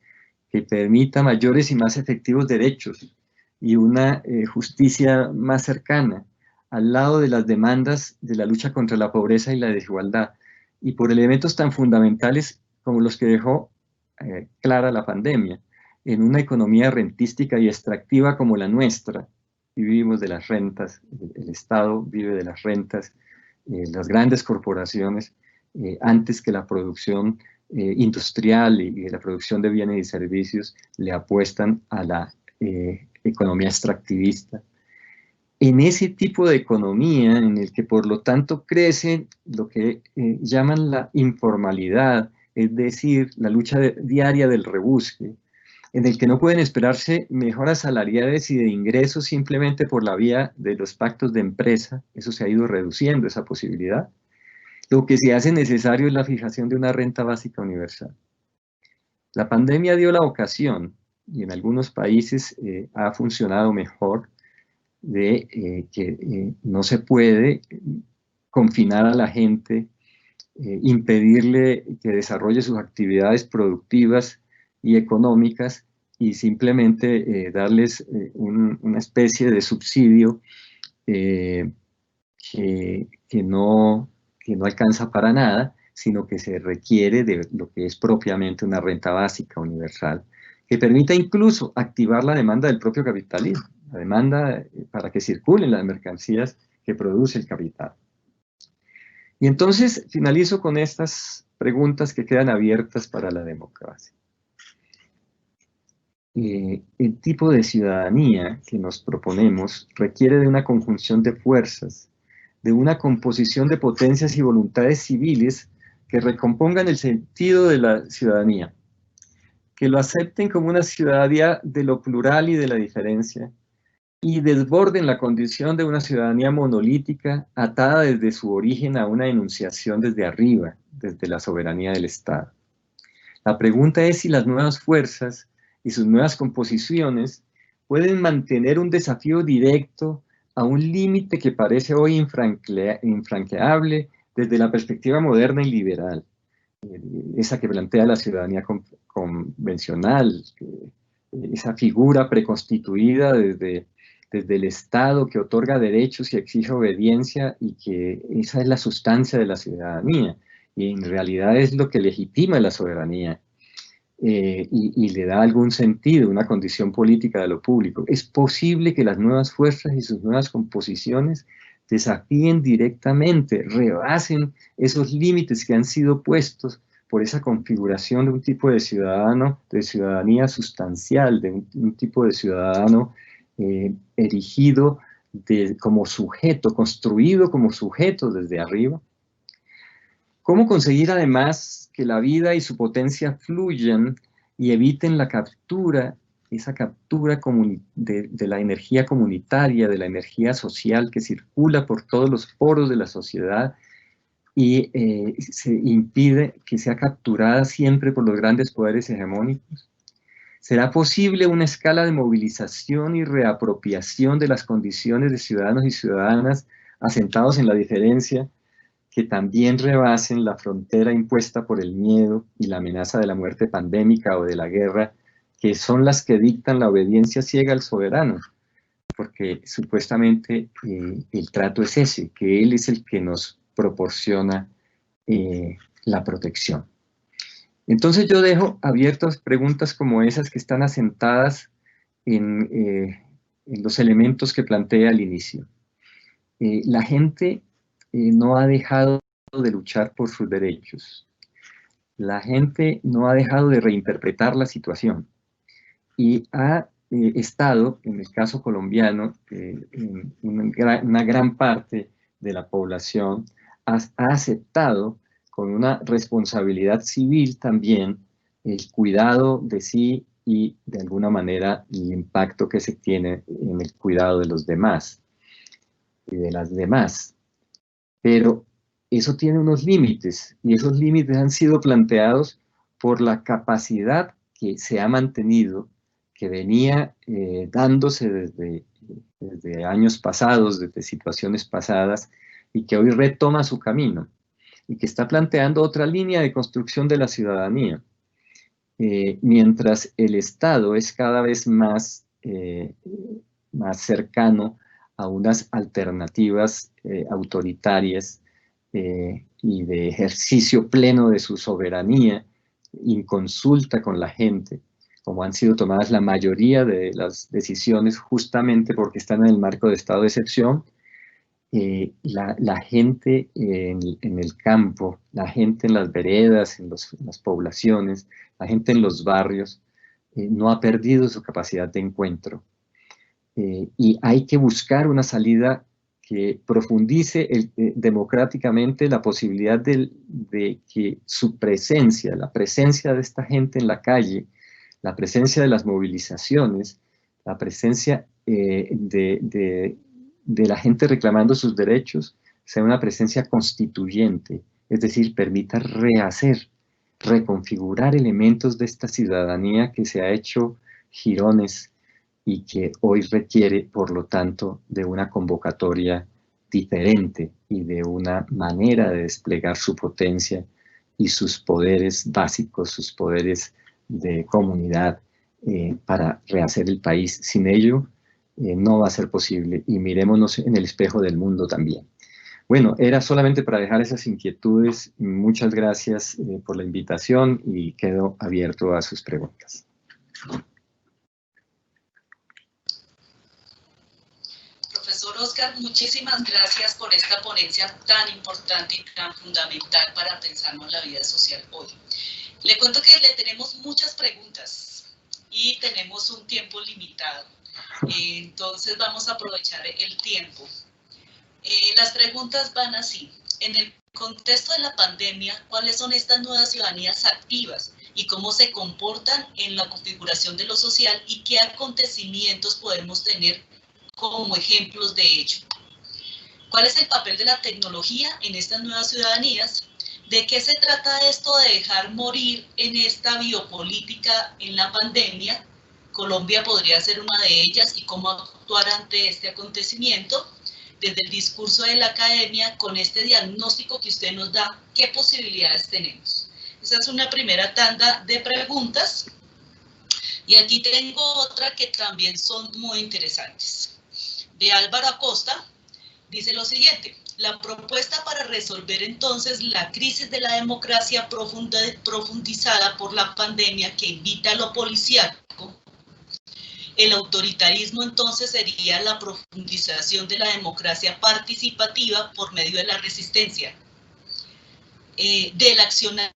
que permita mayores y más efectivos derechos y una justicia más cercana, al lado de las demandas de la lucha contra la pobreza y la desigualdad, y por elementos tan fundamentales como los que dejó clara la pandemia, en una economía rentística y extractiva como la nuestra, y vivimos de las rentas, el Estado vive de las rentas, las grandes corporaciones, antes que la producción industrial y la producción de bienes y servicios, le apuestan a la economía extractivista. En ese tipo de economía, en el que por lo tanto crece lo que llaman la informalidad, es decir, la lucha diaria del rebusque, en el que no pueden esperarse mejoras salariales y de ingresos simplemente por la vía de los pactos de empresa, eso se ha ido reduciendo, esa posibilidad. Lo que se hace necesario es la fijación de una renta básica universal. La pandemia dio la ocasión, y en algunos países ha funcionado mejor, de que no se puede confinar a la gente, impedirle que desarrolle sus actividades productivas y económicas y simplemente darles una especie de subsidio que no alcanza para nada, sino que se requiere de lo que es propiamente una renta básica universal, que permita incluso activar la demanda del propio capitalismo. la demanda para que circulen las mercancías que produce el capital. Y entonces finalizo con estas preguntas que quedan abiertas para la democracia. El tipo de ciudadanía que nos proponemos requiere de una conjunción de fuerzas, de una composición de potencias y voluntades civiles que recompongan el sentido de la ciudadanía, que lo acepten como una ciudadanía de lo plural y de la diferencia, y desborden la condición de una ciudadanía monolítica atada desde su origen a una enunciación desde arriba, desde la soberanía del Estado. La pregunta es si las nuevas fuerzas y sus nuevas composiciones pueden mantener un desafío directo a un límite que parece hoy infranqueable desde la perspectiva moderna y liberal, esa que plantea la ciudadanía convencional, esa figura preconstituida desde el Estado que otorga derechos y exige obediencia, y que esa es la sustancia de la ciudadanía, y en realidad es lo que legitima la soberanía. Y le da algún sentido, una condición política de lo público. Es posible que las nuevas fuerzas y sus nuevas composiciones desafíen directamente, rebasen esos límites que han sido puestos por esa configuración de un tipo de ciudadano, de ciudadanía sustancial, de un tipo de ciudadano erigido como sujeto, construido como sujeto desde arriba. ¿Cómo conseguir además que la vida y su potencia fluyan y eviten la captura, esa captura de la energía comunitaria, de la energía social que circula por todos los poros de la sociedad y se impide que sea capturada siempre por los grandes poderes hegemónicos? ¿Será posible una escala de movilización y reapropiación de las condiciones de ciudadanos y ciudadanas asentados en la diferencia, que también rebasen la frontera impuesta por el miedo y la amenaza de la muerte pandémica o de la guerra, que son las que dictan la obediencia ciega al soberano? Porque supuestamente el trato es ese, que él es el que nos proporciona la protección. Entonces yo dejo abiertas preguntas como esas que están asentadas en los elementos que planteé al inicio. La gente no ha dejado de luchar por sus derechos. La gente no ha dejado de reinterpretar la situación y ha estado, en el caso colombiano, en una gran parte de la población ha aceptado con una responsabilidad civil también el cuidado de sí y de alguna manera el impacto que se tiene en el cuidado de los demás y de las demás. Pero eso tiene unos límites, y esos límites han sido planteados por la capacidad que se ha mantenido, que venía dándose desde años pasados, desde situaciones pasadas, y que hoy retoma su camino, y que está planteando otra línea de construcción de la ciudadanía. Mientras el Estado es cada vez más cercano a unas alternativas autoritarias y de ejercicio pleno de su soberanía, inconsulta con la gente, como han sido tomadas la mayoría de las decisiones justamente porque están en el marco de estado de excepción. La gente en el campo, la gente en las veredas, en las poblaciones, la gente en los barrios, no ha perdido su capacidad de encuentro. Y hay que buscar una salida que profundice democráticamente la posibilidad de que su presencia, la presencia de esta gente en la calle, la presencia de las movilizaciones, la presencia de la gente reclamando sus derechos, sea una presencia constituyente, es decir, permita rehacer, reconfigurar elementos de esta ciudadanía que se ha hecho jirones y que hoy requiere, por lo tanto, de una convocatoria diferente y de una manera de desplegar su potencia y sus poderes básicos, sus poderes de comunidad para rehacer el país. Sin ello, no va a ser posible, y mirémonos en el espejo del mundo también. Bueno, era solamente para dejar esas inquietudes. Muchas gracias por la invitación y quedo abierto a sus preguntas. profesor Oscar, muchísimas gracias por esta ponencia tan importante y tan fundamental para pensarnos la vida social hoy. Le cuento que le tenemos muchas preguntas y tenemos un tiempo limitado, entonces vamos a aprovechar el tiempo. Las preguntas van así. En el contexto de la pandemia, ¿cuáles son estas nuevas ciudadanías activas y cómo se comportan en la configuración de lo social y qué acontecimientos podemos tener como ejemplos de ello? ¿Cuál es el papel de la tecnología en estas nuevas ciudadanías? ¿De qué se trata esto de dejar morir en esta biopolítica en la pandemia? Colombia podría ser una de ellas y cómo actuar ante este acontecimiento. Desde el discurso de la academia, con este diagnóstico que usted nos da, ¿qué posibilidades tenemos? Esa es una primera tanda de preguntas. Y aquí tengo otra que también son muy interesantes. De Álvaro Acosta, dice lo siguiente: la propuesta para resolver entonces la crisis de la democracia profundizada por la pandemia que invita a lo policíaco, el autoritarismo entonces sería la profundización de la democracia participativa por medio de la resistencia, del accionar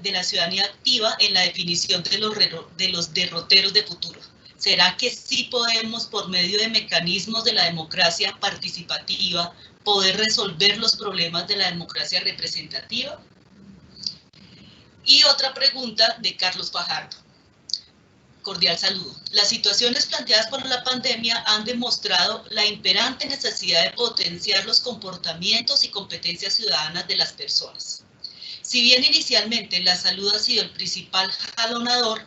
de la ciudadanía activa en la definición de los derroteros de futuro. ¿Será que sí podemos, por medio de mecanismos de la democracia participativa, poder resolver los problemas de la democracia representativa? Y otra pregunta de Carlos Fajardo. Cordial saludo. Las situaciones planteadas por la pandemia han demostrado la imperante necesidad de potenciar los comportamientos y competencias ciudadanas de las personas. Si bien inicialmente la salud ha sido el principal jalonador,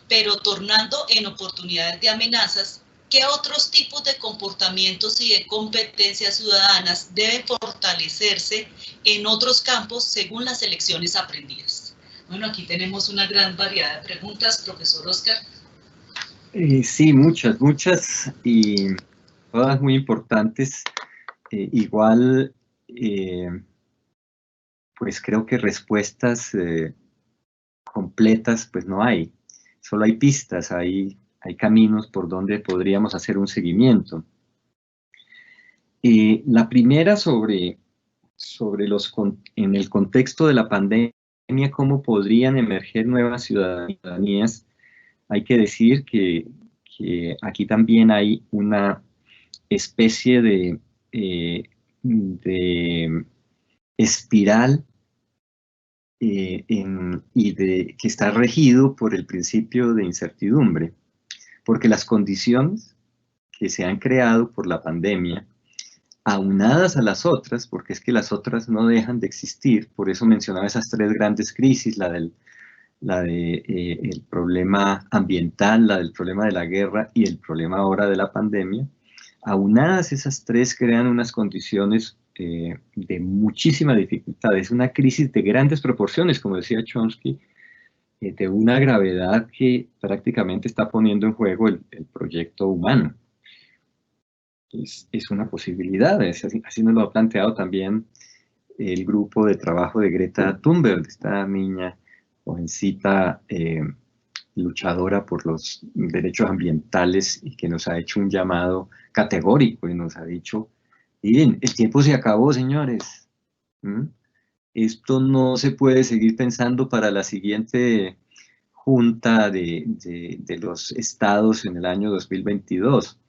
pero tornando en oportunidades de amenazas, ¿qué otros tipos de comportamientos y de competencias ciudadanas deben fortalecerse en otros campos según las lecciones aprendidas? Bueno, aquí tenemos una gran variedad de preguntas, profesor Oscar. Sí, muchas, y todas muy importantes. Igual, pues creo que respuestas completas pues no hay. Solo hay pistas, hay caminos por donde podríamos hacer un seguimiento. La primera en el contexto de la pandemia, cómo podrían emerger nuevas ciudadanías. Hay que decir que aquí también hay una especie de espiral que está regido por el principio de incertidumbre, porque las condiciones que se han creado por la pandemia, aunadas a las otras, porque es que las otras no dejan de existir, por eso mencionaba esas tres grandes crisis, la del el problema ambiental, la del problema de la guerra y el problema ahora de la pandemia. Aunadas esas tres crean unas condiciones de muchísima dificultad. Es una crisis de grandes proporciones, como decía Chomsky, de una gravedad que prácticamente está poniendo en juego el proyecto humano. Es una posibilidad, así nos lo ha planteado también el grupo de trabajo de Greta Thunberg, esta niña jovencita luchadora por los derechos ambientales y que nos ha hecho un llamado categórico y nos ha dicho, miren, el tiempo se acabó, señores. Esto no se puede seguir pensando para la siguiente junta de los estados en el año 2022.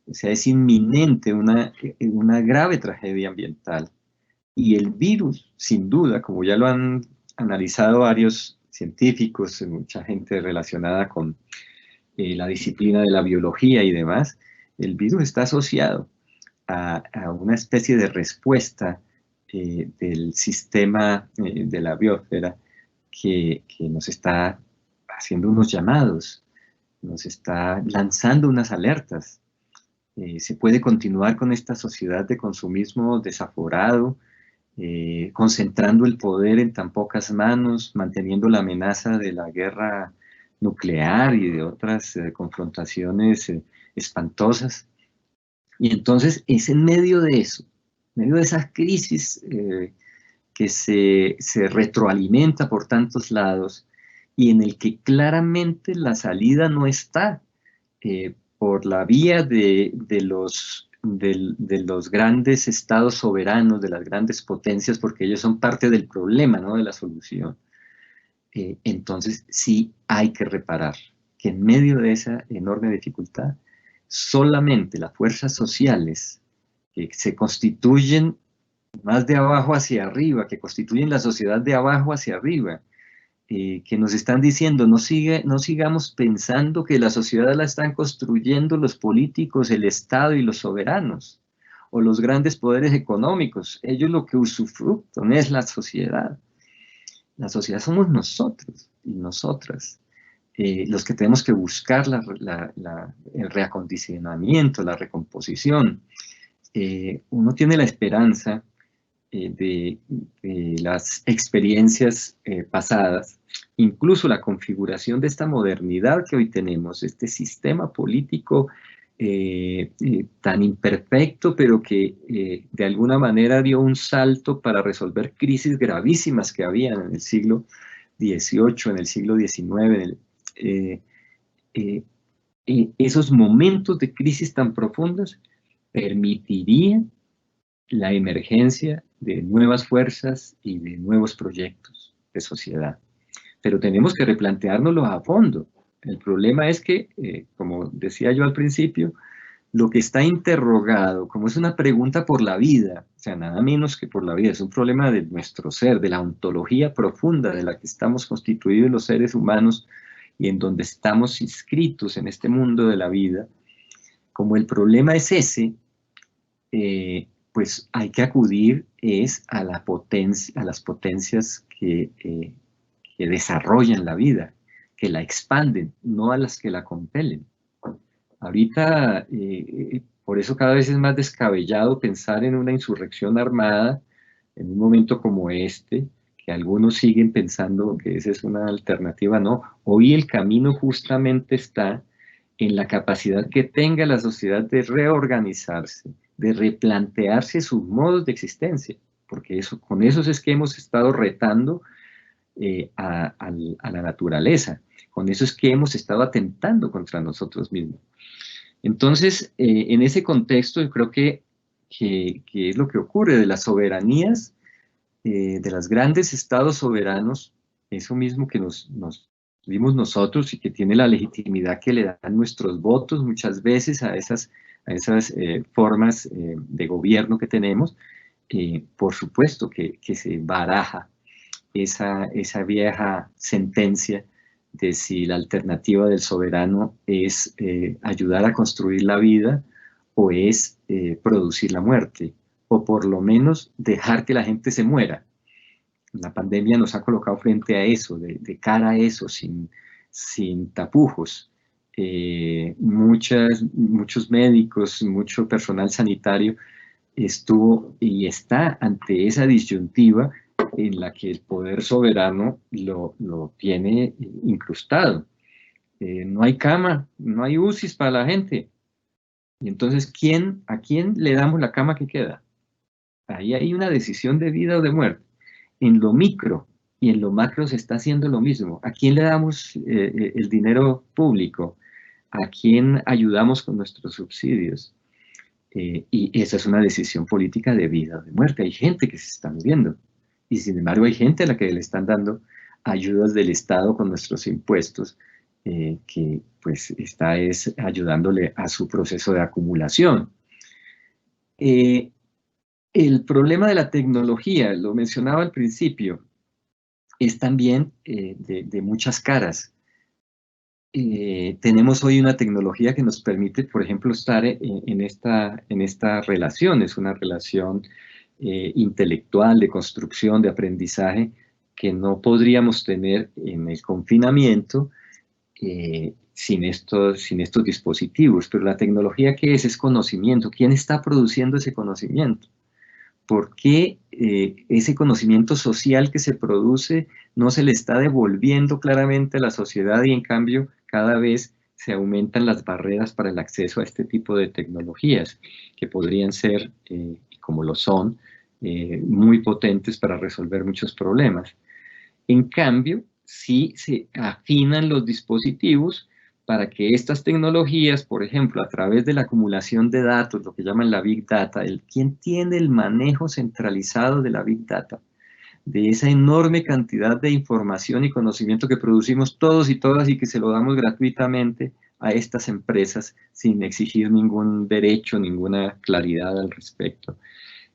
O sea, es inminente una grave tragedia ambiental. Y el virus, sin duda, como ya lo han analizado varios científicos, mucha gente relacionada con la disciplina de la biología y demás, el virus está asociado a una especie de respuesta del sistema de la biosfera que nos está haciendo unos llamados, nos está lanzando unas alertas. Se puede continuar con esta sociedad de consumismo desaforado, concentrando el poder en tan pocas manos, manteniendo la amenaza de la guerra nuclear y de otras confrontaciones espantosas. Y entonces es en medio de eso, en medio de esa crisis que se retroalimenta por tantos lados y en el que claramente la salida no está por la vía de los de los grandes estados soberanos, de las grandes potencias, porque ellos son parte del problema, no de la solución. Entonces sí hay que reparar que en medio de esa enorme dificultad, solamente las fuerzas sociales que se constituyen más de abajo hacia arriba, que constituyen la sociedad de abajo hacia arriba, que nos están diciendo no sigamos pensando que la sociedad la están construyendo los políticos, el Estado y los soberanos, o los grandes poderes económicos. Ellos lo que usufructan es la sociedad. La sociedad somos nosotros y nosotras, los que tenemos que buscar el reacondicionamiento, la recomposición. Uno tiene la esperanza de las experiencias pasadas, incluso la configuración de esta modernidad que hoy tenemos, este sistema político tan imperfecto, pero que de alguna manera dio un salto para resolver crisis gravísimas que habían en el siglo XVIII, en el siglo XIX, esos momentos de crisis tan profundos permitirían la emergencia de nuevas fuerzas y de nuevos proyectos de sociedad. Pero tenemos que replanteárnoslos a fondo. El problema es que, como decía yo al principio, lo que está interrogado, como es una pregunta por la vida, o sea, nada menos que por la vida, es un problema de nuestro ser, de la ontología profunda de la que estamos constituidos los seres humanos y en donde estamos inscritos en este mundo de la vida. Como el problema es ese, pues hay que acudir a las potencias que desarrollan la vida, que la expanden, no a las que la compelen. Ahorita, por eso cada vez es más descabellado pensar en una insurrección armada en un momento como este, que algunos siguen pensando que esa es una alternativa. No, hoy el camino justamente está en la capacidad que tenga la sociedad de reorganizarse, de replantearse sus modos de existencia, porque con esos es que hemos estado retando a la naturaleza, con eso es que hemos estado atentando contra nosotros mismos. Entonces, en ese contexto, yo creo que es lo que ocurre de las soberanías, de los grandes estados soberanos, eso mismo que nos dimos nosotros y que tiene la legitimidad que le dan nuestros votos muchas veces a esas formas de gobierno que tenemos. Por supuesto que se baraja esa vieja sentencia de si la alternativa del soberano es ayudar a construir la vida o es producir la muerte, o por lo menos dejar que la gente se muera. La pandemia nos ha colocado frente a eso, de cara a eso, sin tapujos. Muchos médicos, mucho personal sanitario estuvo y está ante esa disyuntiva en la que el poder soberano lo tiene incrustado. No hay cama, no hay UCIs para la gente. Y entonces, ¿a quién le damos la cama que queda? Ahí hay una decisión de vida o de muerte. En lo micro y en lo macro se está haciendo lo mismo. ¿A quién le damos el dinero público? ¿A quién ayudamos con nuestros subsidios? Y esa es una decisión política de vida o de muerte. Hay gente que se está muriendo. Y sin embargo hay gente a la que le están dando ayudas del Estado con nuestros impuestos, que pues está ayudándole a su proceso de acumulación. El problema de la tecnología, lo mencionaba al principio, es también de muchas caras. Tenemos hoy una tecnología que nos permite, por ejemplo, estar en esta relación. Es una relación intelectual, de construcción, de aprendizaje, que no podríamos tener en el confinamiento sin estos dispositivos. Pero la tecnología, ¿qué es? Es conocimiento. ¿Quién está produciendo ese conocimiento? ¿Por qué ese conocimiento social que se produce no se le está devolviendo claramente a la sociedad y en cambio cada vez se aumentan las barreras para el acceso a este tipo de tecnologías que podrían ser, como lo son, muy potentes para resolver muchos problemas? En cambio, sí se afinan los dispositivos para que estas tecnologías, por ejemplo, a través de la acumulación de datos, lo que llaman la Big Data, quien tiene el manejo centralizado de la Big Data, de esa enorme cantidad de información y conocimiento que producimos todos y todas y que se lo damos gratuitamente a estas empresas sin exigir ningún derecho, ninguna claridad al respecto.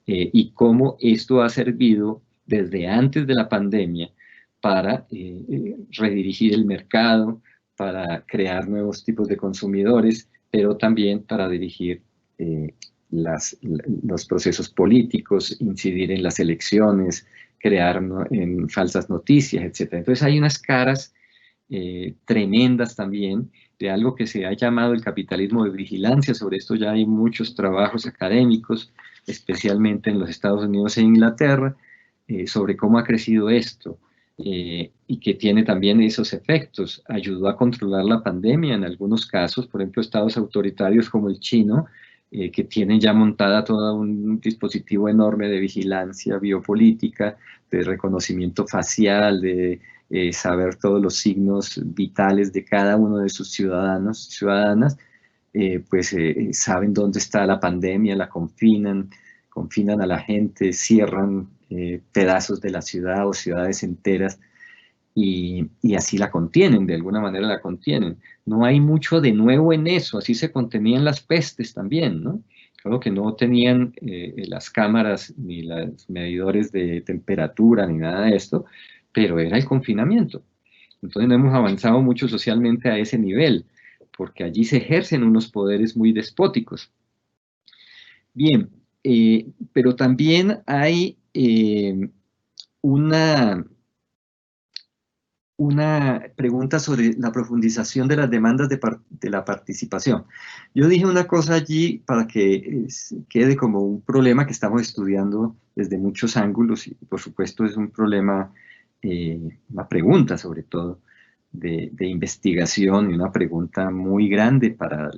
Y cómo esto ha servido desde antes de la pandemia para redirigir el mercado, para crear nuevos tipos de consumidores, pero también para dirigir los procesos políticos, incidir en las elecciones, crear falsas noticias, etc. Entonces hay unas caras tremendas también de algo que se ha llamado el capitalismo de vigilancia. Sobre esto ya hay muchos trabajos académicos, especialmente en los Estados Unidos e Inglaterra, sobre cómo ha crecido esto. Y que tiene también esos efectos. Ayudó a controlar la pandemia en algunos casos, por ejemplo, estados autoritarios como el chino, que tienen ya montada todo un dispositivo enorme de vigilancia biopolítica, de reconocimiento facial, de saber todos los signos vitales de cada uno de sus ciudadanos y ciudadanas, saben dónde está la pandemia, la confinan a la gente, cierran pedazos de la ciudad o ciudades enteras y así la contienen, de alguna manera la contienen. No hay mucho de nuevo en eso, así se contenían las pestes también, ¿no? Claro que no tenían las cámaras ni los medidores de temperatura ni nada de esto, pero era el confinamiento. Entonces no hemos avanzado mucho socialmente a ese nivel, porque allí se ejercen unos poderes muy despóticos. Bien, pero también hay una pregunta sobre la profundización de las demandas de la participación. Yo dije una cosa allí para que quede como un problema que estamos estudiando desde muchos ángulos y por supuesto es un problema, una pregunta sobre todo de investigación y una pregunta muy grande para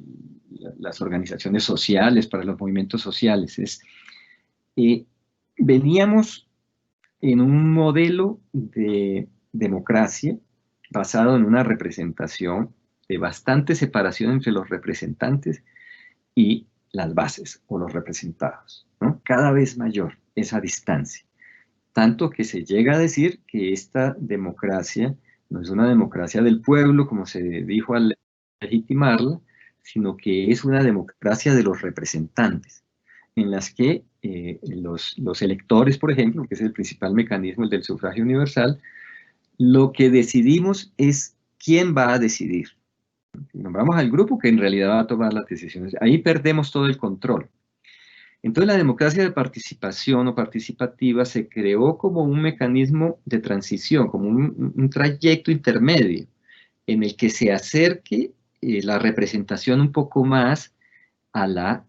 las organizaciones sociales, para los movimientos sociales. Veníamos en un modelo de democracia basado en una representación de bastante separación entre los representantes y las bases o los representados, ¿no? Cada vez mayor esa distancia, tanto que se llega a decir que esta democracia no es una democracia del pueblo, como se dijo al legitimarla, sino que es una democracia de los representantes, en las que los electores, por ejemplo, que es el principal mecanismo, el del sufragio universal, lo que decidimos es quién va a decidir. Nombramos al grupo que en realidad va a tomar las decisiones. Ahí perdemos todo el control. Entonces la democracia de participación o participativa se creó como un mecanismo de transición, como un trayecto intermedio en el que se acerque la representación un poco más a la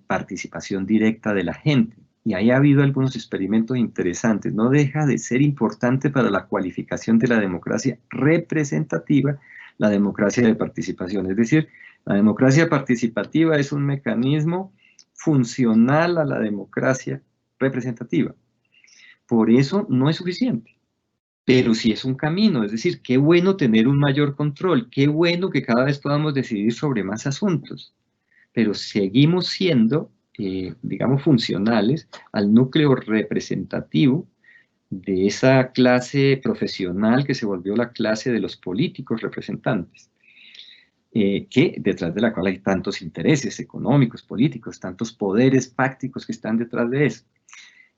participación directa de la gente. Y ahí ha habido algunos experimentos interesantes. No deja de ser importante para la cualificación de la democracia representativa, la democracia de participación. Es decir, la democracia participativa es un mecanismo funcional a la democracia representativa. Por eso no es suficiente, pero sí es un camino. Es decir, qué bueno tener un mayor control, qué bueno que cada vez podamos decidir sobre más asuntos, pero seguimos siendo, digamos, funcionales al núcleo representativo de esa clase profesional que se volvió la clase de los políticos representantes, que detrás de la cual hay tantos intereses económicos, políticos, tantos poderes fácticos que están detrás de eso.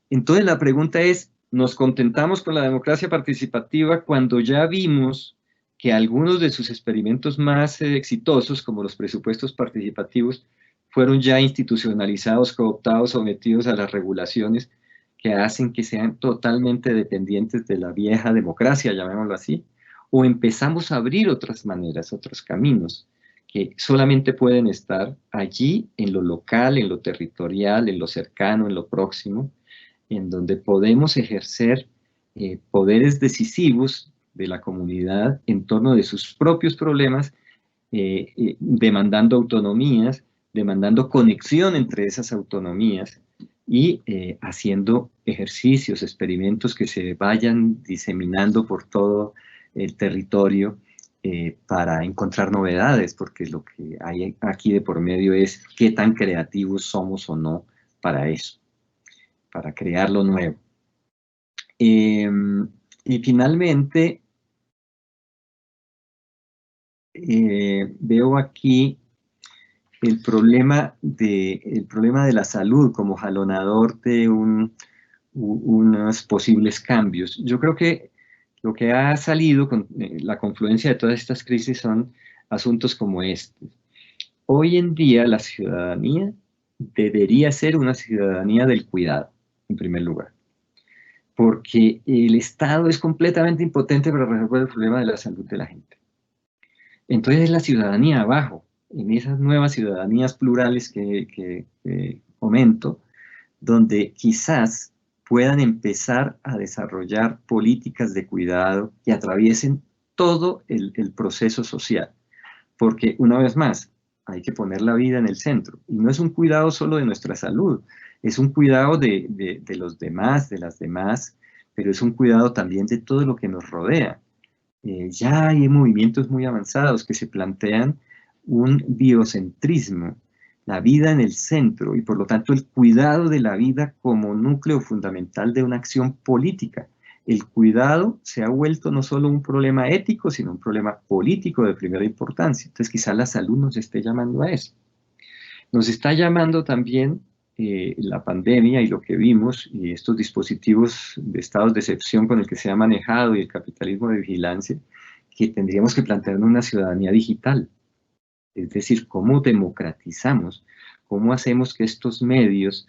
Entonces la pregunta es, ¿nos contentamos con la democracia participativa cuando ya vimos que algunos de sus experimentos más exitosos, como los presupuestos participativos, fueron ya institucionalizados, cooptados, sometidos a las regulaciones que hacen que sean totalmente dependientes de la vieja democracia, llamémoslo así? ¿O empezamos a abrir otras maneras, otros caminos que solamente pueden estar allí en lo local, en lo territorial, en lo cercano, en lo próximo, en donde podemos ejercer poderes decisivos de la comunidad en torno de sus propios problemas, demandando autonomías, demandando conexión entre esas autonomías y haciendo ejercicios, experimentos que se vayan diseminando por todo el territorio para encontrar novedades, porque lo que hay aquí de por medio es qué tan creativos somos o no para eso, para crear lo nuevo. Y finalmente, veo aquí el problema de la salud como jalonador de unos posibles cambios. Yo creo que lo que ha salido con la confluencia de todas estas crisis son asuntos como este. Hoy en día la ciudadanía debería ser una ciudadanía del cuidado, en primer lugar, porque el Estado es completamente impotente para resolver el problema de la salud de la gente. Entonces es la ciudadanía abajo, en esas nuevas ciudadanías plurales que comento, donde quizás puedan empezar a desarrollar políticas de cuidado que atraviesen todo el proceso social. Porque, una vez más, hay que poner la vida en el centro. Y no es un cuidado solo de nuestra salud, es un cuidado de los demás, de las demás, pero es un cuidado también de todo lo que nos rodea. Ya hay movimientos muy avanzados que se plantean un biocentrismo, la vida en el centro y por lo tanto el cuidado de la vida como núcleo fundamental de una acción política. El cuidado se ha vuelto no solo un problema ético, sino un problema político de primera importancia. Entonces quizás la salud nos esté llamando a eso. Nos está llamando también la pandemia y lo que vimos, y estos dispositivos de estados de excepción con el que se ha manejado y el capitalismo de vigilancia, que tendríamos que plantearnos una ciudadanía digital. Es decir, cómo democratizamos, cómo hacemos que estos medios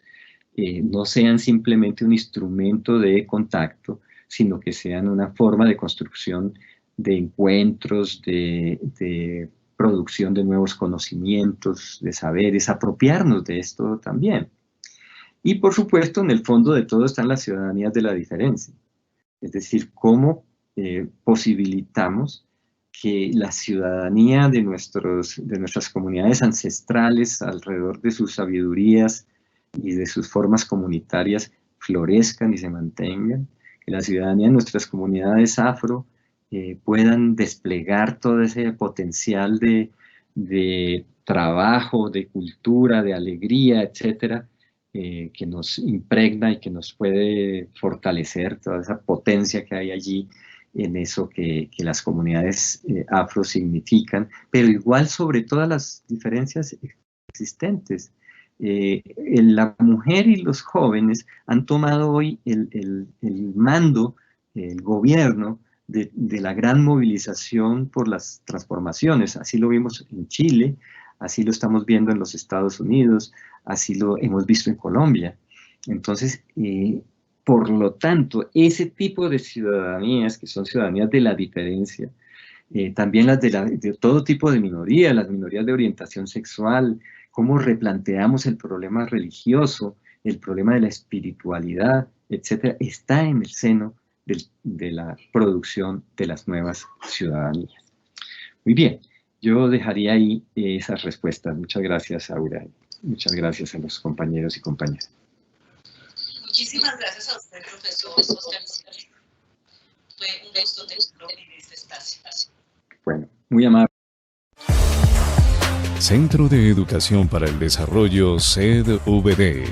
no sean simplemente un instrumento de contacto, sino que sean una forma de construcción de encuentros, de producción de nuevos conocimientos, de saberes, apropiarnos de esto también. Y por supuesto, en el fondo de todo están las ciudadanías de la diferencia. Es decir, cómo posibilitamos que la ciudadanía de nuestras comunidades ancestrales alrededor de sus sabidurías y de sus formas comunitarias florezcan y se mantengan, que la ciudadanía de nuestras comunidades afro puedan desplegar todo ese potencial de trabajo, de cultura, de alegría, etcétera, que nos impregna y que nos puede fortalecer toda esa potencia que hay allí en eso que las comunidades afro significan, pero igual sobre todas las diferencias existentes. La mujer y los jóvenes han tomado hoy el mando, el gobierno de la gran movilización por las transformaciones. Así lo vimos en Chile, así lo estamos viendo en los Estados Unidos, así lo hemos visto en Colombia. Entonces, por lo tanto, ese tipo de ciudadanías, que son ciudadanías de la diferencia, también las de todo tipo de minorías, las minorías de orientación sexual, cómo replanteamos el problema religioso, el problema de la espiritualidad, etcétera, está en el seno de la producción de las nuevas ciudadanías. Muy bien, yo dejaría ahí esas respuestas. Muchas gracias, Aura. Muchas gracias a los compañeros y compañeras. Muchísimas gracias a usted, profesor Oscar. Fue un gusto tenerlo en este espacio. Bueno, muy amable. Centro de Educación para el Desarrollo, CEDVD.